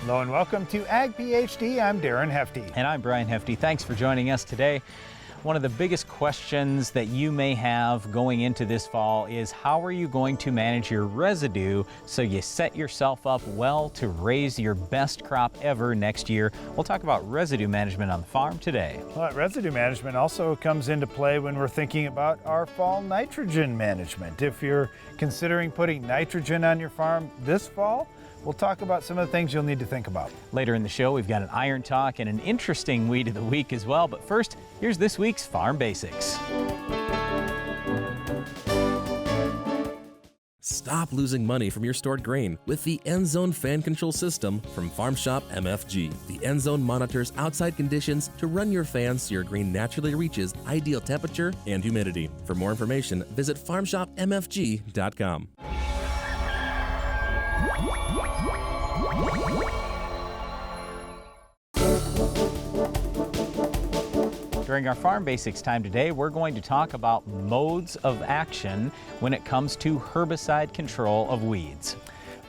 Hello and welcome to Ag PhD. I'm Darren Hefty. And I'm Brian Hefty. Thanks for joining us today. One of the biggest questions that you may have going into this fall is how are you going to manage your residue so you set yourself up well to raise your best crop ever next year? We'll talk about residue management on the farm today. Well, residue management also comes into play when we're thinking about our fall nitrogen management. If you're considering putting nitrogen on your farm this fall, we'll talk about some of the things you'll need to think about. Later in the show, we've got an iron talk and an interesting weed of the week as well. But first, here's this week's Farm Basics. Stop losing money from your stored grain with the EndZone fan control system from Farm Shop MFG. The EndZone monitors outside conditions to run your fans so your grain naturally reaches ideal temperature and humidity. For more information, visit farmshopmfg.com. During our Farm Basics time today, we're going to talk about modes of action when it comes to herbicide control of weeds.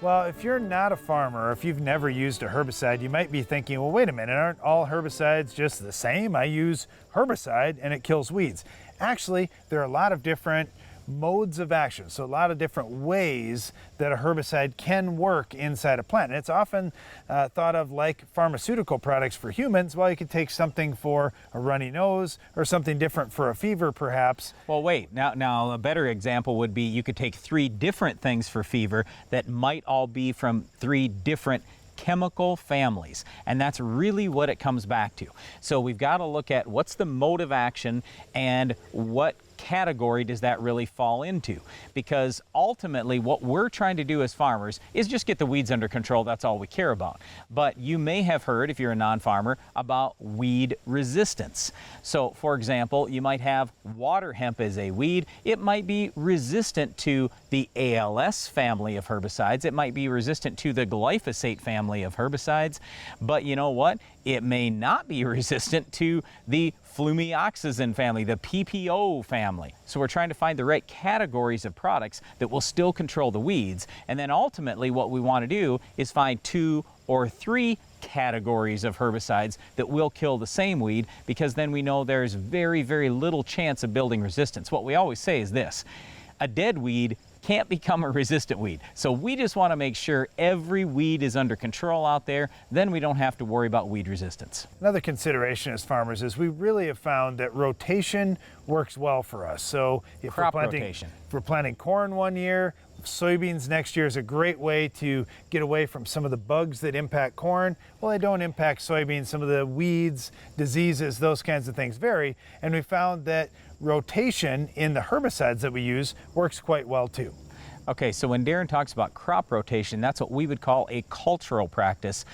Well, if you're not a farmer, or if you've never used a herbicide, you might be thinking, well, wait a minute, aren't all herbicides just the same? I use herbicide and it kills weeds. Actually, there are a lot of different modes of action, so a lot of different ways that a herbicide can work inside a plant. And it's often thought of like pharmaceutical products for humans. Well, you could take something for a runny nose or something different for a fever, perhaps. Well, wait, now a better example would be you could take 3 different things for fever that might all be from 3 different chemical families, and that's really what it comes back to. So we've got to look at what's the mode of action and what category does that really fall into, because ultimately what we're trying to do as farmers is just get the weeds under control. That's all we care about. But you may have heard, if you're a non-farmer, about weed resistance. So for example, you might have water hemp as a weed. It might be resistant to the ALS family of herbicides. It might be resistant to the glyphosate family of herbicides. But you know what? It may not be resistant to the flumioxazin family, the PPO family. So we're trying to find the right categories of products that will still control the weeds. And then ultimately what we want to do is find 2 or 3 categories of herbicides that will kill the same weed, because then we know there's very, very little chance of building resistance. What we always say is this: a dead weed can't become a resistant weed. So we just want to make sure every weed is under control out there. Then we don't have to worry about weed resistance. Another consideration as farmers is we really have found that rotation works well for us. So if we're planting corn one year, soybeans next year is a great way to get away from some of the bugs that impact corn. Well, they don't impact soybeans. Some of the weeds, diseases, those kinds of things vary. And we found that rotation in the herbicides that we use works quite well too. Okay, so when Darren talks about crop rotation, that's what we would call a cultural practice.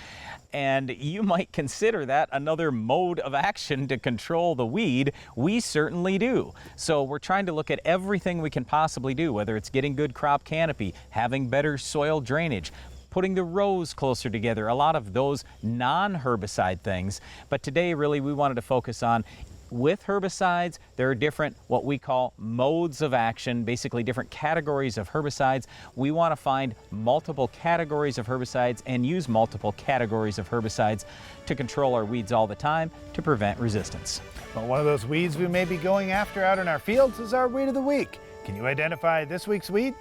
And you might consider that another mode of action to control the weed. We certainly do. So we're trying to look at everything we can possibly do, whether it's getting good crop canopy, having better soil drainage, putting the rows closer together, a lot of those non-herbicide things. But today, really, we wanted to focus on, with herbicides, there are different, what we call modes of action, basically different categories of herbicides. We want to find multiple categories of herbicides and use multiple categories of herbicides to control our weeds all the time to prevent resistance. Well, one of those weeds we may be going after out in our fields is our weed of the week. Can you identify this week's weed?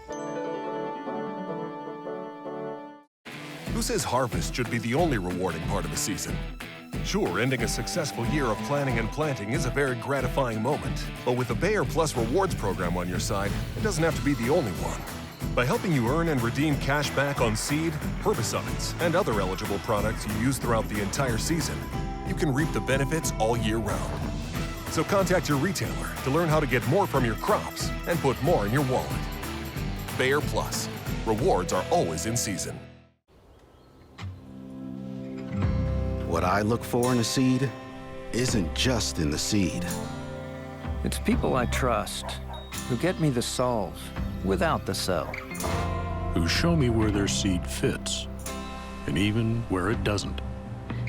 Who says harvest should be the only rewarding part of the season? Sure, ending a successful year of planning and planting is a very gratifying moment. But with the Bayer Plus Rewards program on your side, it doesn't have to be the only one. By helping you earn and redeem cash back on seed, herbicides, and other eligible products you use throughout the entire season, you can reap the benefits all year round. So contact your retailer to learn how to get more from your crops and put more in your wallet. Bayer Plus. Rewards are always in season. What I look for in a seed isn't just in the seed. It's people I trust who get me the solve without the sell. Who show me where their seed fits, and even where it doesn't.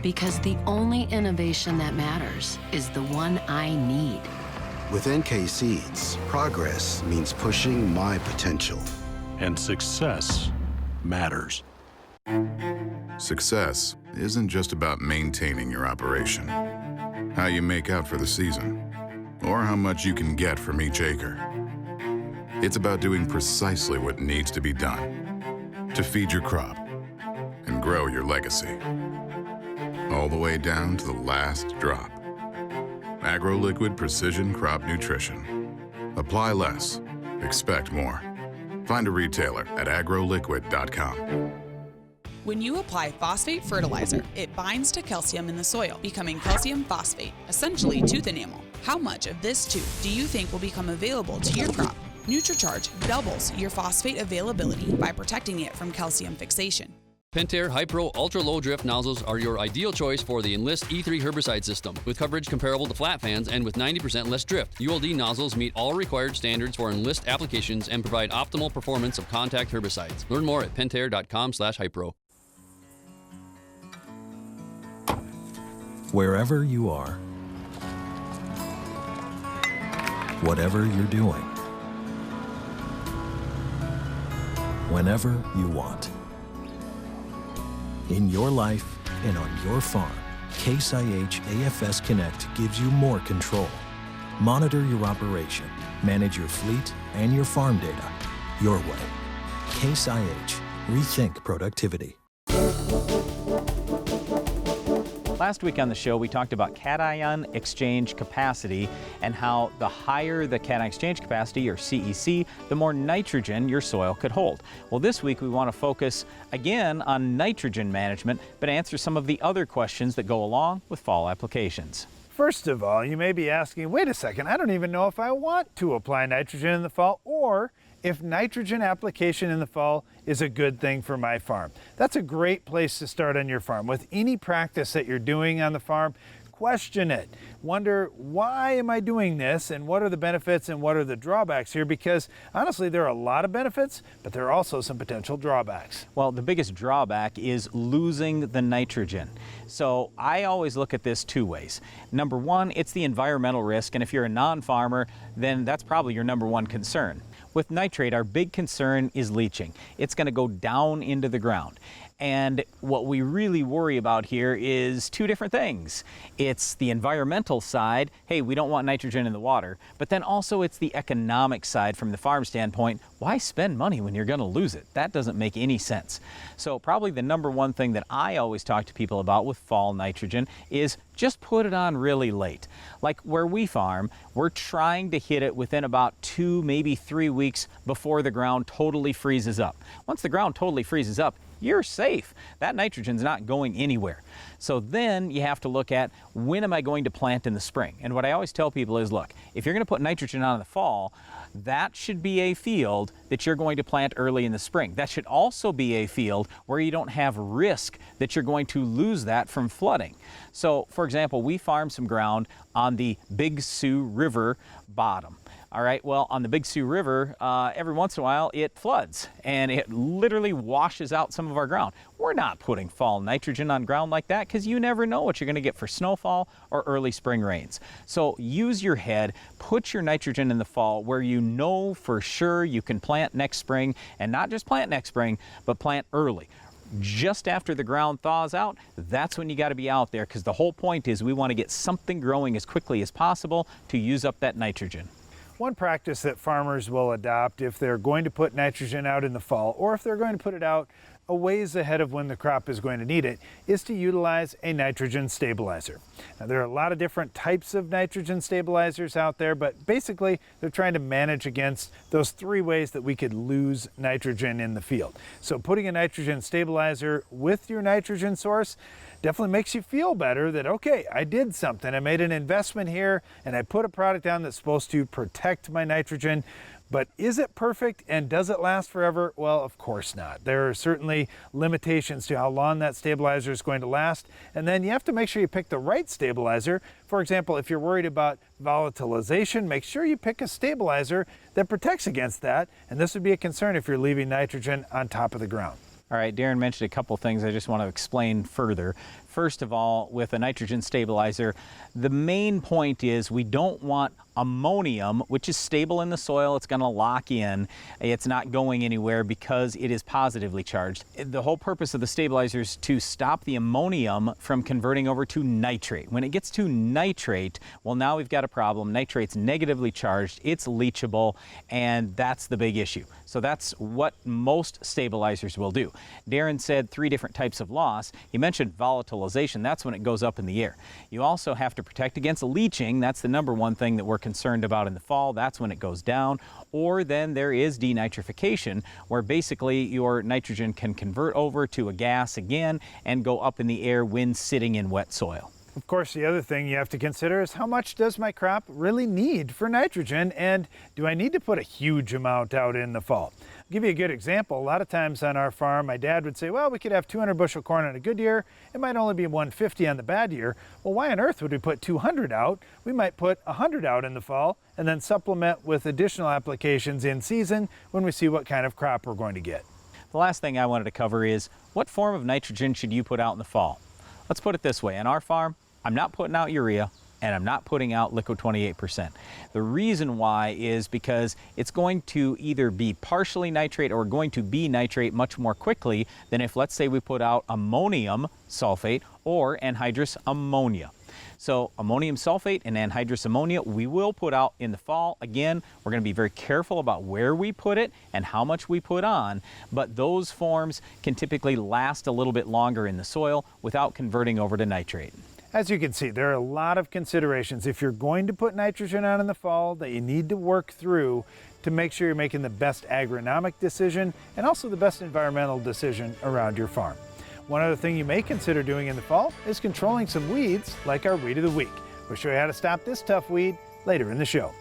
Because the only innovation that matters is the one I need. With NK Seeds, progress means pushing my potential. And success matters. Success isn't just about maintaining your operation, how you make out for the season, or how much you can get from each acre. It's about doing precisely what needs to be done to feed your crop and grow your legacy, all the way down to the last drop. AgroLiquid Precision Crop Nutrition. Apply less, expect more. Find a retailer at agroliquid.com. When you apply phosphate fertilizer, it binds to calcium in the soil, becoming calcium phosphate, essentially tooth enamel. How much of this tooth do you think will become available to your crop? NutriCharge doubles your phosphate availability by protecting it from calcium fixation. Pentair Hypro Ultra Low Drift nozzles are your ideal choice for the Enlist E3 herbicide system, with coverage comparable to flat fans and with 90% less drift. ULD nozzles meet all required standards for Enlist applications and provide optimal performance of contact herbicides. Learn more at pentair.com/hypro. Wherever you are, whatever you're doing, whenever you want. In your life and on your farm, Case IH AFS Connect gives you more control. Monitor your operation, manage your fleet and your farm data your way. Case IH. Rethink productivity. Last week on the show, we talked about cation exchange capacity and how the higher the cation exchange capacity, or CEC, the more nitrogen your soil could hold. Well, this week we want to focus again on nitrogen management, but answer some of the other questions that go along with fall applications. First of all, you may be asking, wait a second, I don't even know if I want to apply nitrogen in the fall, or if nitrogen application in the fall is a good thing for my farm. That's a great place to start on your farm. With any practice that you're doing on the farm, question it. Wonder, why am I doing this, and what are the benefits and what are the drawbacks here? Because honestly, there are a lot of benefits, but there are also some potential drawbacks. Well, the biggest drawback is losing the nitrogen. So I always look at this two ways. Number one, it's the environmental risk, and if you're a non-farmer, then that's probably your number one concern. With nitrate, our big concern is leaching. It's going to go down into the ground. And what we really worry about here is two different things. It's the environmental side, hey, we don't want nitrogen in the water, but then also it's the economic side from the farm standpoint. Why spend money when you're going to lose it? That doesn't make any sense. So probably the number one thing that I always talk to people about with fall nitrogen is just put it on really late. Like where we farm, we're trying to hit it within about 2, maybe 3 weeks before the ground totally freezes up. Once the ground totally freezes up, you're safe. That nitrogen's not going anywhere. So then you have to look at, when am I going to plant in the spring? And what I always tell people is, look, if you're going to put nitrogen on in the fall, that should be a field that you're going to plant early in the spring. That should also be a field where you don't have risk that you're going to lose that from flooding. So, for example, we farm some ground on the Big Sioux River bottom. All right, well, on the Big Sioux River, every once in a while it floods and it literally washes out some of our ground. We're not putting fall nitrogen on ground like that because you never know what you're going to get for snowfall or early spring rains. So use your head, put your nitrogen in the fall where you know for sure you can plant next spring, and not just plant next spring, but plant early. Just after the ground thaws out, that's when you got to be out there, because the whole point is we want to get something growing as quickly as possible to use up that nitrogen. One practice that farmers will adopt if they're going to put nitrogen out in the fall, or if they're going to put it out a ways ahead of when the crop is going to need it, is to utilize a nitrogen stabilizer. Now, there are a lot of different types of nitrogen stabilizers out there, but basically they're trying to manage against those 3 ways that we could lose nitrogen in the field. So putting a nitrogen stabilizer with your nitrogen source definitely makes you feel better that, okay, I did something. I made an investment here and I put a product down that's supposed to protect my nitrogen. But is it perfect and does it last forever? Well, of course not. There are certainly limitations to how long that stabilizer is going to last. And then you have to make sure you pick the right stabilizer. For example, if you're worried about volatilization, make sure you pick a stabilizer that protects against that. And this would be a concern if you're leaving nitrogen on top of the ground. All right, Darren mentioned a couple things I just want to explain further. First of all, with a nitrogen stabilizer, the main point is we don't want ammonium, which is stable in the soil. It's going to lock in. It's not going anywhere because it is positively charged. The whole purpose of the stabilizer is to stop the ammonium from converting over to nitrate. When it gets to nitrate, well, now we've got a problem. Nitrate's negatively charged, it's leachable, and that's the big issue. So that's what most stabilizers will do. Darren said 3 different types of loss. He mentioned volatilization. That's when it goes up in the air. You also have to protect against leaching. That's the number one thing that we're concerned about in the fall. That's when it goes down. Or then there is denitrification, where basically your nitrogen can convert over to a gas again and go up in the air when sitting in wet soil. Of course, the other thing you have to consider is how much does my crop really need for nitrogen, and do I need to put a huge amount out in the fall? I'll give you a good example. A lot of times on our farm, my dad would say, well, we could have 200 bushel corn on a good year. It might only be 150 on the bad year. Well, why on earth would we put 200 out? We might put 100 out in the fall and then supplement with additional applications in season when we see what kind of crop we're going to get. The last thing I wanted to cover is what form of nitrogen should you put out in the fall? Let's put it this way. On our farm, I'm not putting out urea, and I'm not putting out liquid 28%. The reason why is because it's going to either be partially nitrate or going to be nitrate much more quickly than if, let's say, we put out ammonium sulfate or anhydrous ammonia. So ammonium sulfate and anhydrous ammonia we will put out in the fall. Again, we're going to be very careful about where we put it and how much we put on, but those forms can typically last a little bit longer in the soil without converting over to nitrate. As you can see, there are a lot of considerations if you're going to put nitrogen on in the fall that you need to work through to make sure you're making the best agronomic decision and also the best environmental decision around your farm. One other thing you may consider doing in the fall is controlling some weeds like our weed of the week. We'll show you how to stop this tough weed later in the show.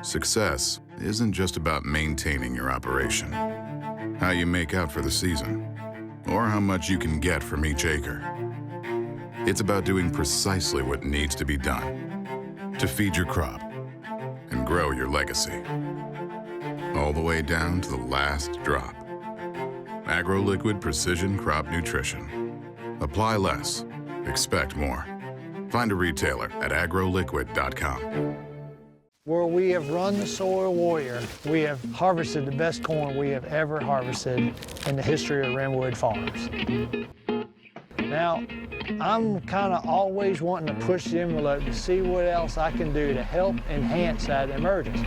Success isn't just about maintaining your operation, how you make out for the season, or how much you can get from each acre. It's about doing precisely what needs to be done to feed your crop and grow your legacy, all the way down to the last drop. AgroLiquid Precision Crop Nutrition. Apply less, expect more. Find a retailer at agroliquid.com. Where we have run the Soil Warrior, we have harvested the best corn we have ever harvested in the history of Wrenwood Farms. Now, I'm kind of always wanting to push the envelope to see what else I can do to help enhance that emergence.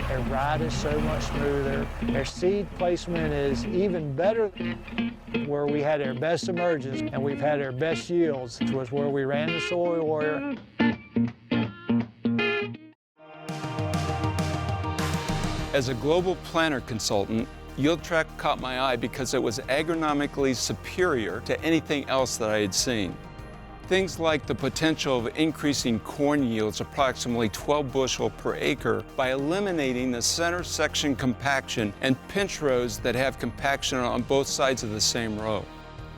Their ride is so much smoother. Their seed placement is even better. Where we had our best emergence and we've had our best yields was where we ran the Soil Warrior. As a global planter consultant, YieldTrack caught my eye because it was agronomically superior to anything else that I had seen. Things like the potential of increasing corn yields approximately 12 bushel per acre by eliminating the center section compaction and pinch rows that have compaction on both sides of the same row.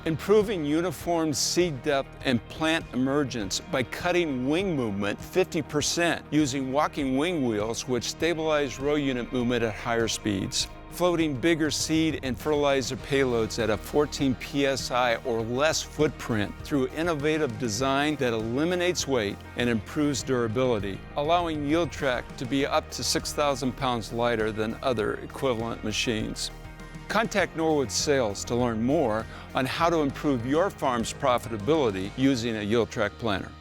Improving uniform seed depth and plant emergence by cutting wing movement 50% using walking wing wheels which stabilize row unit movement at higher speeds. Floating bigger seed and fertilizer payloads at a 14 psi or less footprint through innovative design that eliminates weight and improves durability, allowing YieldTrack to be up to 6,000 pounds lighter than other equivalent machines. Contact Norwood Sales to learn more on how to improve your farm's profitability using a YieldTrack planter.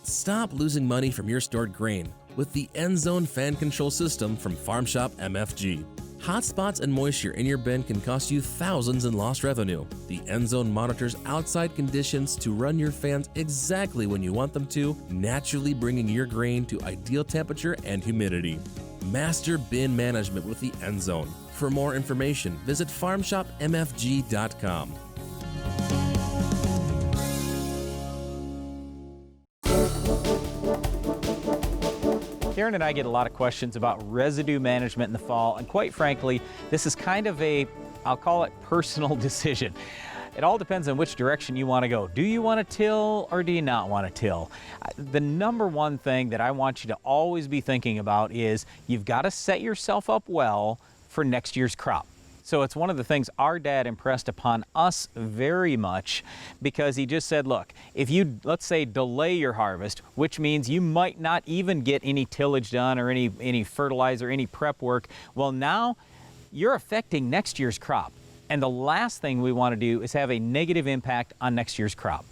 Stop losing money from your stored grain with the EndZone fan control system from Farm Shop MFG. Hot spots and moisture in your bin can cost you thousands in lost revenue. The EndZone monitors outside conditions to run your fans exactly when you want them to, naturally bringing your grain to ideal temperature and humidity. Master bin management with the End Zone. For more information, visit farmshopmfg.com. Darren and I get a lot of questions about residue management in the fall, and quite frankly, this is kind of a, I'll call it personal decision. It all depends on which direction you want to go. Do you want to till or do you not want to till? The number one thing that I want you to always be thinking about is you've got to set yourself up well for next year's crop. So it's one of the things our dad impressed upon us very much, because he just said, look, if you, let's say, delay your harvest, which means you might not even get any tillage done or any fertilizer, any prep work, well, now you're affecting next year's crop. And the last thing we want to do is have a negative impact on next year's crop.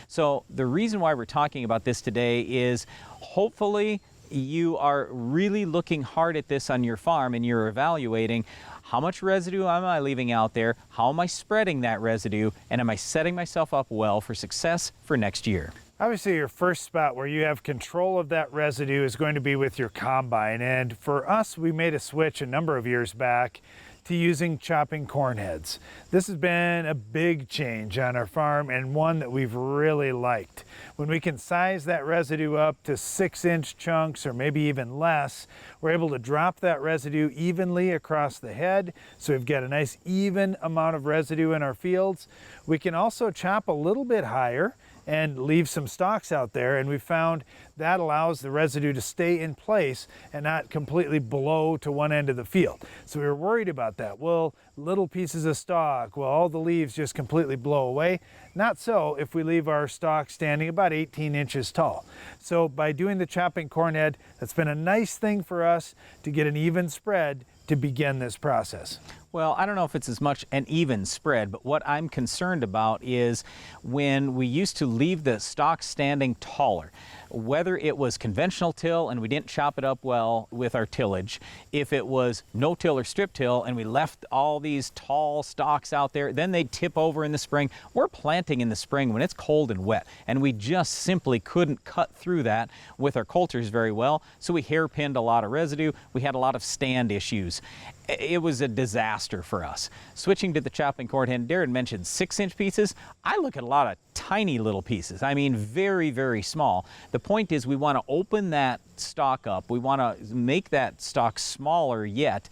So the reason why we're talking about this today is hopefully you are really looking hard at this on your farm and you're evaluating how much residue am I leaving out there, how am I spreading that residue, and am I setting myself up well for success for next year? Obviously, your first spot where you have control of that residue is going to be with your combine. And for us, we made a switch a number of years back to using chopping corn heads. This has been a big change on our farm and one that we've really liked. When we can size that residue up to 6-inch chunks or maybe even less, we're able to drop that residue evenly across the head, so we've got a nice even amount of residue in our fields. We can also chop a little bit higher and leave some stalks out there, and we found that allows the residue to stay in place and not completely blow to one end of the field. So we were worried about that. Will little pieces of stalk, will all the leaves just completely blow away? Not so if we leave our stalk standing about 18 inches tall. So by doing the chopping corn head, that's been a nice thing for us to get an even spread to begin this process. Well, I don't know if it's as much an even spread, but what I'm concerned about is when we used to leave the stalk standing taller, whether it was conventional till and we didn't chop it up well with our tillage, if it was no-till or strip-till and we left all these tall stalks out there, then they'd tip over in the spring. We're planting in the spring when it's cold and wet, and we just simply couldn't cut through that with our coulters very well, so we hairpinned a lot of residue. We had a lot of stand issues. It was a disaster for us. Switching to the chopping corn head, Darren mentioned 6-inch pieces. I look at a lot of tiny little pieces. I mean, very, very small. The point is we want to open that stalk up. We want to make that stalk smaller yet.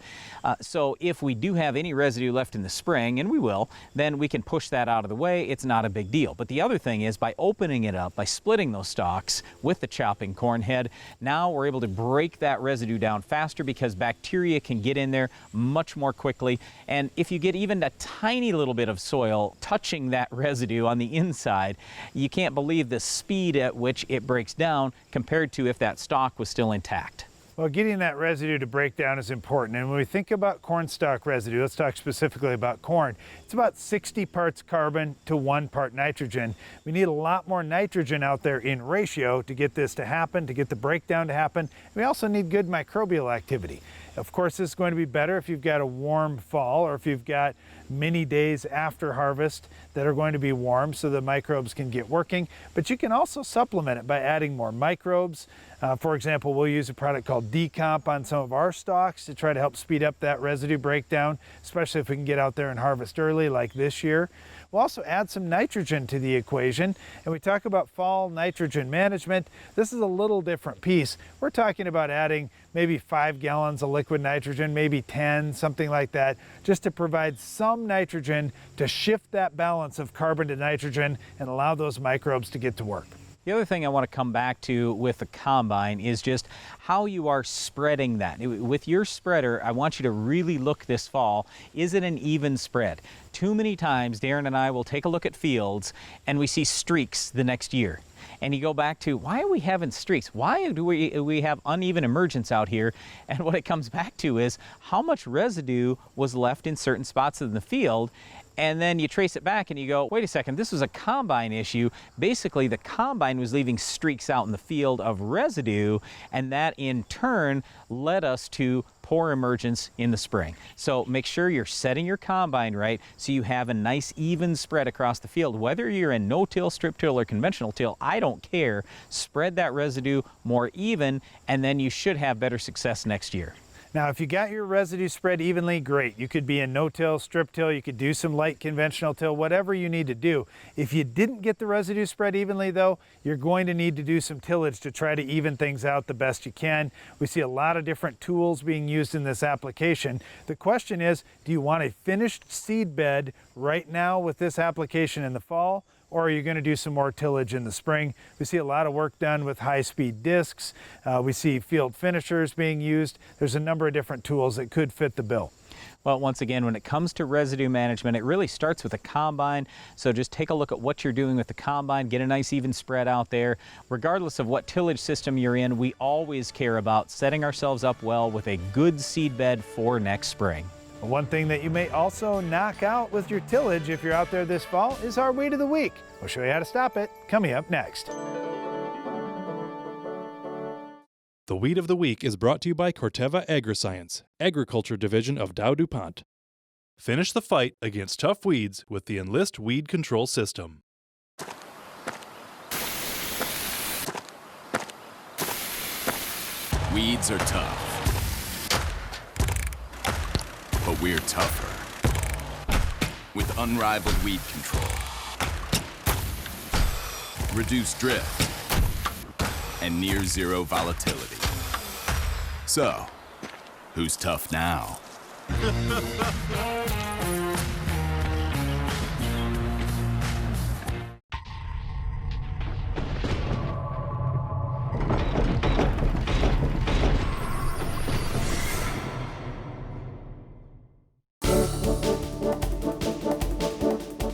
So if we do have any residue left in the spring, and we will, then we can push that out of the way. It's not a big deal. But the other thing is by opening it up, by splitting those stalks with the chopping corn head, now we're able to break that residue down faster because bacteria can get in there much more quickly. And if you get even a tiny little bit of soil touching that residue on the inside, you can't believe the speed at which it breaks down compared to if that stalk was still intact. Well, getting that residue to break down is important. And when we think about corn stalk residue, let's talk specifically about corn. It's about 60 parts carbon to 1 part nitrogen. We need a lot more nitrogen out there in ratio to get this to happen, to get the breakdown to happen. We also need good microbial activity. Of course, this is going to be better if you've got a warm fall or if you've got many days after harvest that are going to be warm so the microbes can get working. But you can also supplement it by adding more microbes. For example, we'll use a product called Decomp on some of our stalks to try to help speed up that residue breakdown, especially if we can get out there and harvest early like this year. We'll also add some nitrogen to the equation, and we talk about fall nitrogen management. This is a little different piece. We're talking about adding maybe 5 gallons of liquid nitrogen, maybe 10, something like that, just to provide some nitrogen to shift that balance of carbon to nitrogen and allow those microbes to get to work. The other thing I want to come back to with the combine is just how you are spreading that. With your spreader, I want you to really look this fall. Is it an even spread? Too many times, Darren and I will take a look at fields and we see streaks the next year. And you go back to, why are we having streaks? Why do we have uneven emergence out here? And what it comes back to is how much residue was left in certain spots in the field. And then you trace it back and you go, wait a second, this was a combine issue. Basically, the combine was leaving streaks out in the field of residue, and that in turn led us to poor emergence in the spring. So make sure you're setting your combine right so you have a nice even spread across the field. Whether you're in no-till, strip-till, or conventional till, I don't care. Spread that residue more even, and then you should have better success next year. Now, if you got your residue spread evenly, great. You could be in no-till, strip-till, you could do some light conventional till, whatever you need to do. If you didn't get the residue spread evenly though, you're going to need to do some tillage to try to even things out the best you can. We see a lot of different tools being used in this application. The question is, do you want a finished seed bed right now with this application in the fall? Or are you going to do some more tillage in the spring? We see a lot of work done with high-speed discs. We see field finishers being used. There's a number of different tools that could fit the bill. Well, once again, when it comes to residue management, it really starts with a combine. So just take a look at what you're doing with the combine, get a nice even spread out there. Regardless of what tillage system you're in, we always care about setting ourselves up well with a good seed bed for next spring. One thing that you may also knock out with your tillage if you're out there this fall is our weed of the week. We'll show you how to stop it coming up next. The Weed of the Week is brought to you by Corteva Agriscience, Agriculture Division of Dow DuPont. Finish the fight against tough weeds with the Enlist Weed Control System. Weeds are tough. But we're tougher. With unrivaled weed control, reduced drift, and near zero volatility. So, who's tough now?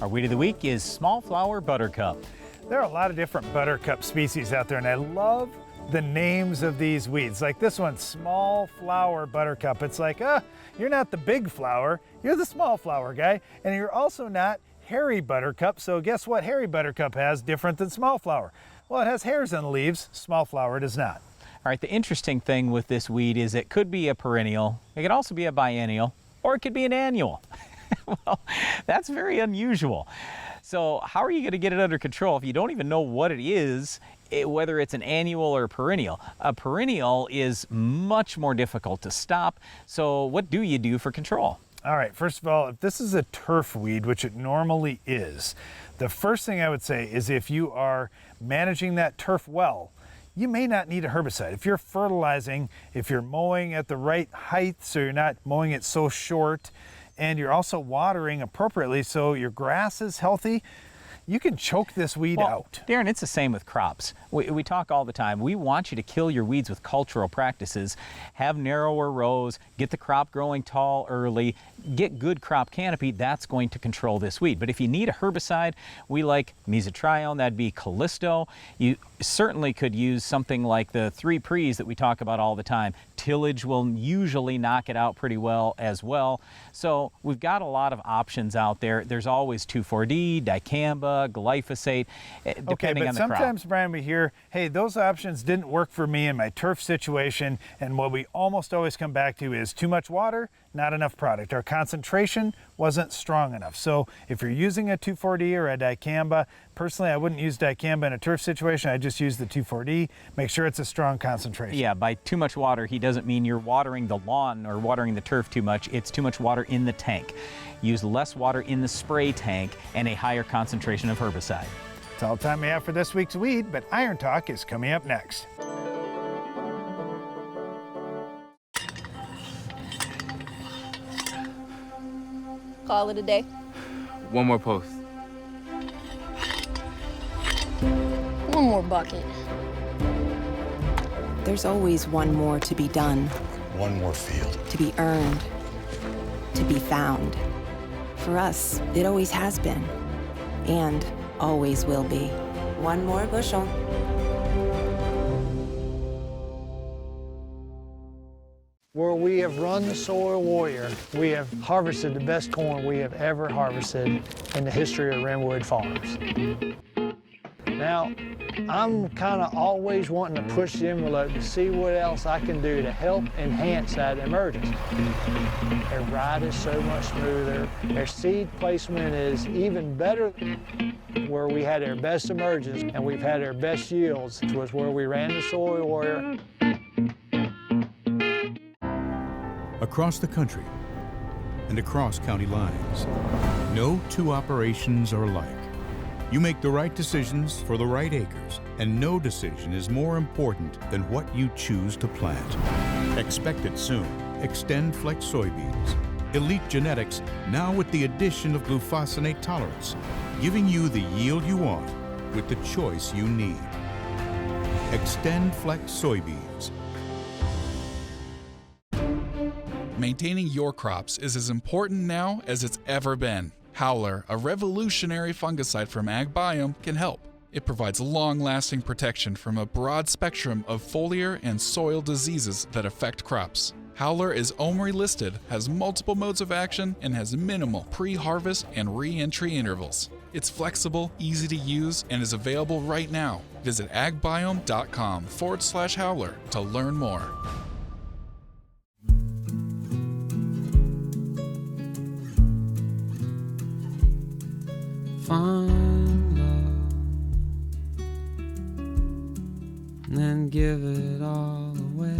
Our weed of the week is smallflower buttercup. There are a lot of different buttercup species out there, and I love the names of these weeds. Like this one, smallflower buttercup. It's like, you're not the big flower, you're the small flower guy, and you're also not hairy buttercup. So guess what hairy buttercup has different than smallflower? Well, it has hairs on the leaves, smallflower does not. All right, the interesting thing with this weed is it could be a perennial, it could also be a biennial, or it could be an annual. Well, that's very unusual. So how are you going to get it under control if you don't even know what it is, whether it's an annual or a perennial? A perennial is much more difficult to stop. So what do you do for control? All right, first of all, if this is a turf weed, which it normally is, the first thing I would say is if you are managing that turf well, you may not need a herbicide. If you're fertilizing, if you're mowing at the right height, so you're not mowing it so short, and you're also watering appropriately so your grass is healthy, you can choke this weed out. Darren, it's the same with crops. We talk all the time. We want you to kill your weeds with cultural practices. Have narrower rows, get the crop growing tall early, get good crop canopy. That's going to control this weed. But if you need a herbicide, we like mesotrione, that'd be Callisto. You certainly could use something like the 3 Pre's that we talk about all the time. Tillage will usually knock it out pretty well as well. So we've got a lot of options out there. There's always 2,4-D, dicamba, glyphosate, depending on the crop. Sometimes, Brian, we hear, hey, those options didn't work for me in my turf situation, and what we almost always come back to is too much water, not enough product. Our concentration wasn't strong enough. So if you're using a 2,4-D or a dicamba, personally I wouldn't use dicamba in a turf situation. I just use the 2,4-D. Make sure it's a strong concentration. Yeah, by too much water, he doesn't mean you're watering the lawn or watering the turf too much. It's too much water in the tank. Use less water in the spray tank and a higher concentration of herbicide. That's all the time we have for this week's weed, but Iron Talk is coming up next. Call it a day. One more post. One more bucket. There's always one more to be done. One more field. To be earned. To be found. For us, it always has been. And always will be. One more bushel. Where we have run the soil warrior, we have harvested the best corn we have ever harvested in the history of Renwood Farms. Now, I'm kind of always wanting to push the envelope to see what else I can do to help enhance that emergence. Their ride is so much smoother. Their seed placement is even better. Where we had our best emergence and we've had our best yields was where we ran the soil warrior. across the country, and across county lines. No two operations are alike. You make the right decisions for the right acres, and no decision is more important than what you choose to plant. Expect it soon. Extend Flex soybeans. Elite genetics, now with the addition of glufosinate tolerance, giving you the yield you want with the choice you need. Extend Flex soybeans. Maintaining your crops is as important now as it's ever been. Howler, a revolutionary fungicide from AgBiome, can help. It provides long-lasting protection from a broad spectrum of foliar and soil diseases that affect crops. Howler is OMRI listed, has multiple modes of action, and has minimal pre-harvest and re-entry intervals. It's flexible, easy to use, and is available right now. Visit agbiome.com/howler to learn more. Find love, then give it all away.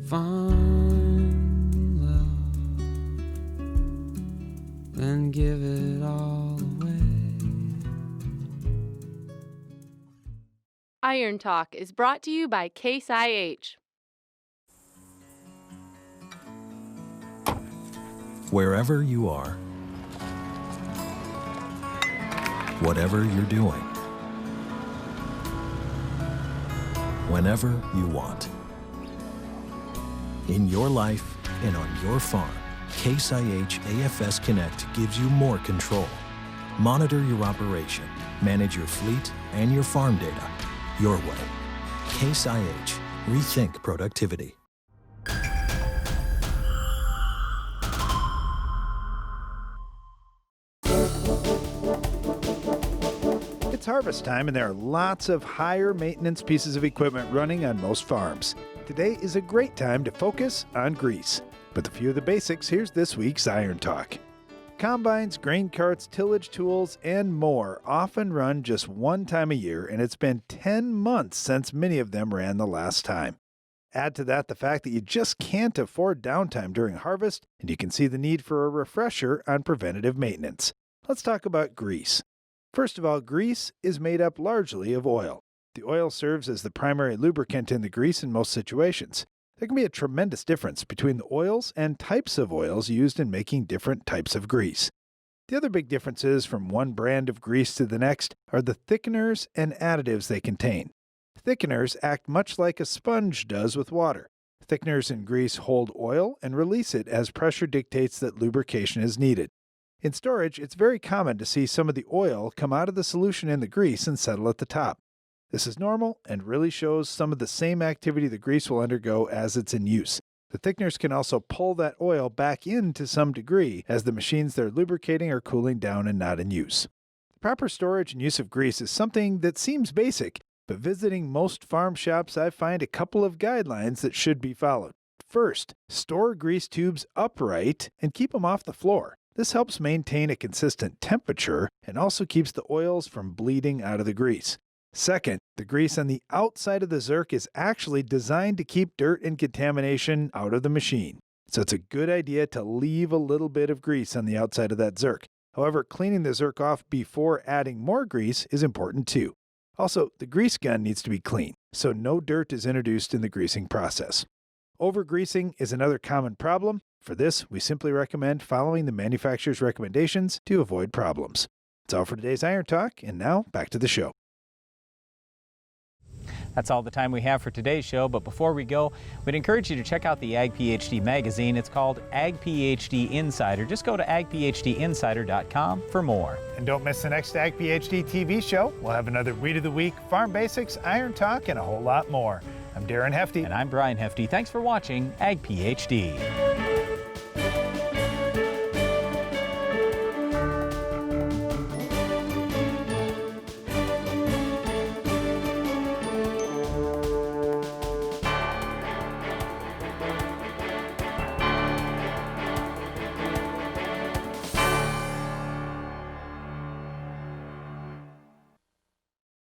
Find love, then give it all away. Iron Talk is brought to you by Case IH. Wherever you are, whatever you're doing, whenever you want. In your life and on your farm, Case IH AFS Connect gives you more control. Monitor your operation, manage your fleet and your farm data your way. Case IH. Rethink productivity. It's harvest time and there are lots of higher maintenance pieces of equipment running on most farms. Today is a great time to focus on grease. With a few of the basics, here's this week's Iron Talk. Combines, grain carts, tillage tools, and more often run just one time a year, and it's been 10 months since many of them ran the last time. Add to that the fact that you just can't afford downtime during harvest, and you can see the need for a refresher on preventative maintenance. Let's talk about grease. First of all, grease is made up largely of oil. The oil serves as the primary lubricant in the grease in most situations. There can be a tremendous difference between the oils and types of oils used in making different types of grease. The other big differences from one brand of grease to the next are the thickeners and additives they contain. Thickeners act much like a sponge does with water. Thickeners in grease hold oil and release it as pressure dictates that lubrication is needed. In storage, it's very common to see some of the oil come out of the solution in the grease and settle at the top. This is normal and really shows some of the same activity the grease will undergo as it's in use. The thickeners can also pull that oil back in to some degree as the machines they're lubricating are cooling down and not in use. The proper storage and use of grease is something that seems basic, but visiting most farm shops I find a couple of guidelines that should be followed. First, store grease tubes upright and keep them off the floor. This helps maintain a consistent temperature and also keeps the oils from bleeding out of the grease. Second, the grease on the outside of the zerk is actually designed to keep dirt and contamination out of the machine. So it's a good idea to leave a little bit of grease on the outside of that zerk. However, cleaning the zerk off before adding more grease is important too. Also, the grease gun needs to be clean, so no dirt is introduced in the greasing process. Over-greasing is another common problem. For this, we simply recommend following the manufacturer's recommendations to avoid problems. That's all for today's Iron Talk, and now back to the show. That's all the time we have for today's show, but before we go, we'd encourage you to check out the Ag PhD magazine. It's called Ag PhD Insider. Just go to agphdinsider.com for more. And don't miss the next Ag PhD TV show. We'll have another Weed of the Week, Farm Basics, Iron Talk, and a whole lot more. I'm Darren Hefty. And I'm Brian Hefty. Thanks for watching Ag PhD.